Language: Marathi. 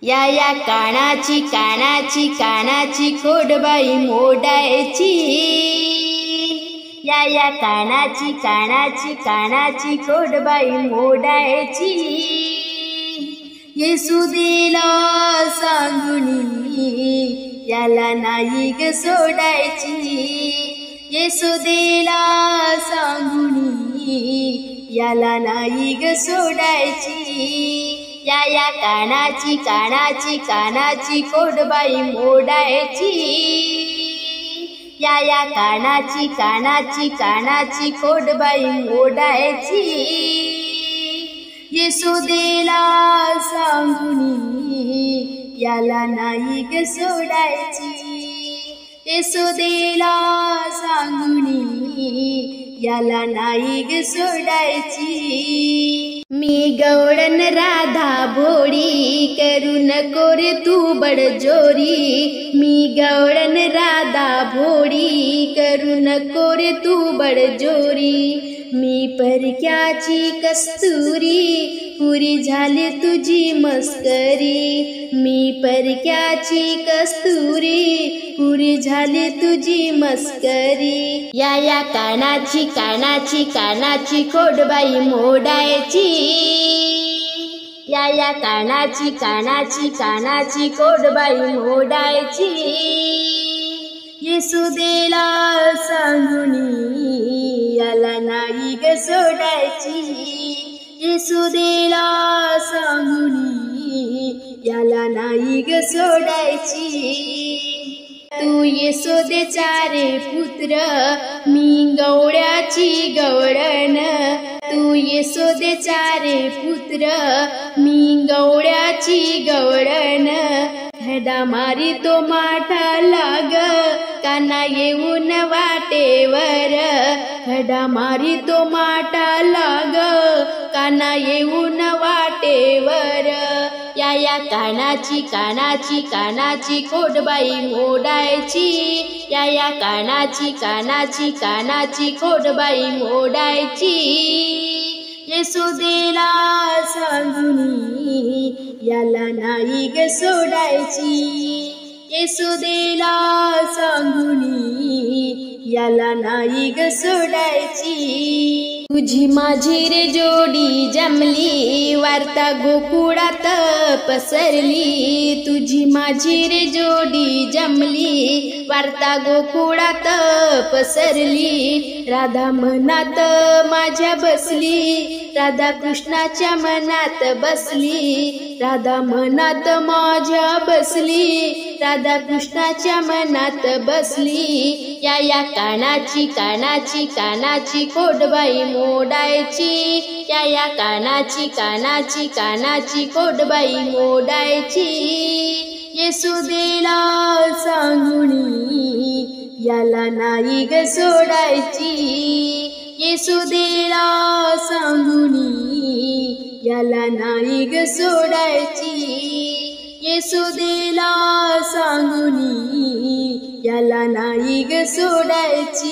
या कानाची कानाची कानाची खोडबाई मोडायची। या कानाची कानाची कानाची खोडबाई मोडायची। येसुदेला सांगुनी याला नाही ग सोडायची। येसुदेला सांगुनी याला नाही ग सोडायची। या कानाची कानाची कानाची खोडबाई मोडायची। या कानाची कानाची कानाची खोडबाई मोडायची। येसुदेला सांगुनी याला नाही ग सोडायची। येसुदेला सांगुनी याला नाही ग सोडायची। मी गवळण राधा भोळी करू नको रे तू बडजोरी। मी गवळण राधा भोळी करू नको रे तू बडजोरी। मी परक्याची कस्तुरी पुरी झाली तुझी मस्करी। मी परक्याची कस्तुरी पुरी झाली तुझी मस्करी। या कानाची कानाची कानाची खोडबाई मोडायची। या कानाची कानाची कानाची खोडबाई मोडायची। येसुदेला सांगुनी याला नाही ग सोडायची। येसुदेला सांगुनी याला नाही ग सोडायची। तू येसोदेचा रे पुत्र मी गवळ्याची गवळण। तू येसोदेचा रे पुत्र मी गवळ्याची गवळण। खडा मारी तो माठा लाग काना येऊन वाटेवर। खडा मारी तो माठा लाग काना येऊन वाटेवर। या कानाची कानाची कानाची खोडबाई मोडायची। या कानाची कानाची कानाची खोडबाई मोडायची। येसुदेला सांगुनी याला नाही ग सोडायची। येसुदेला सांगुनी याला नाही ग सोडायची। तुझी माझी रे जोडी जमली वार्ता गोकुळात पसरली। तुझी माझी रे जोडी जमली वार्ता गोकुळात पसरली। राधा मनात माझ्या बसली राधा कृष्णाच्या मनात बसली। राधा मनात माझ्या बसली राधा कृष्णाच्या मनात बसली। या कानाची कानाची कानाची खोडबाई मोडायची। या कानाची कानाची कानाची खोडबाई मोडायची। येसुदेला सांगुनी याला नाही ग सोडायची। येसुदेला सांगुनी याला नाही ग सोडायची। येसुदेला सांगुनी याला नाही ग सोडायची।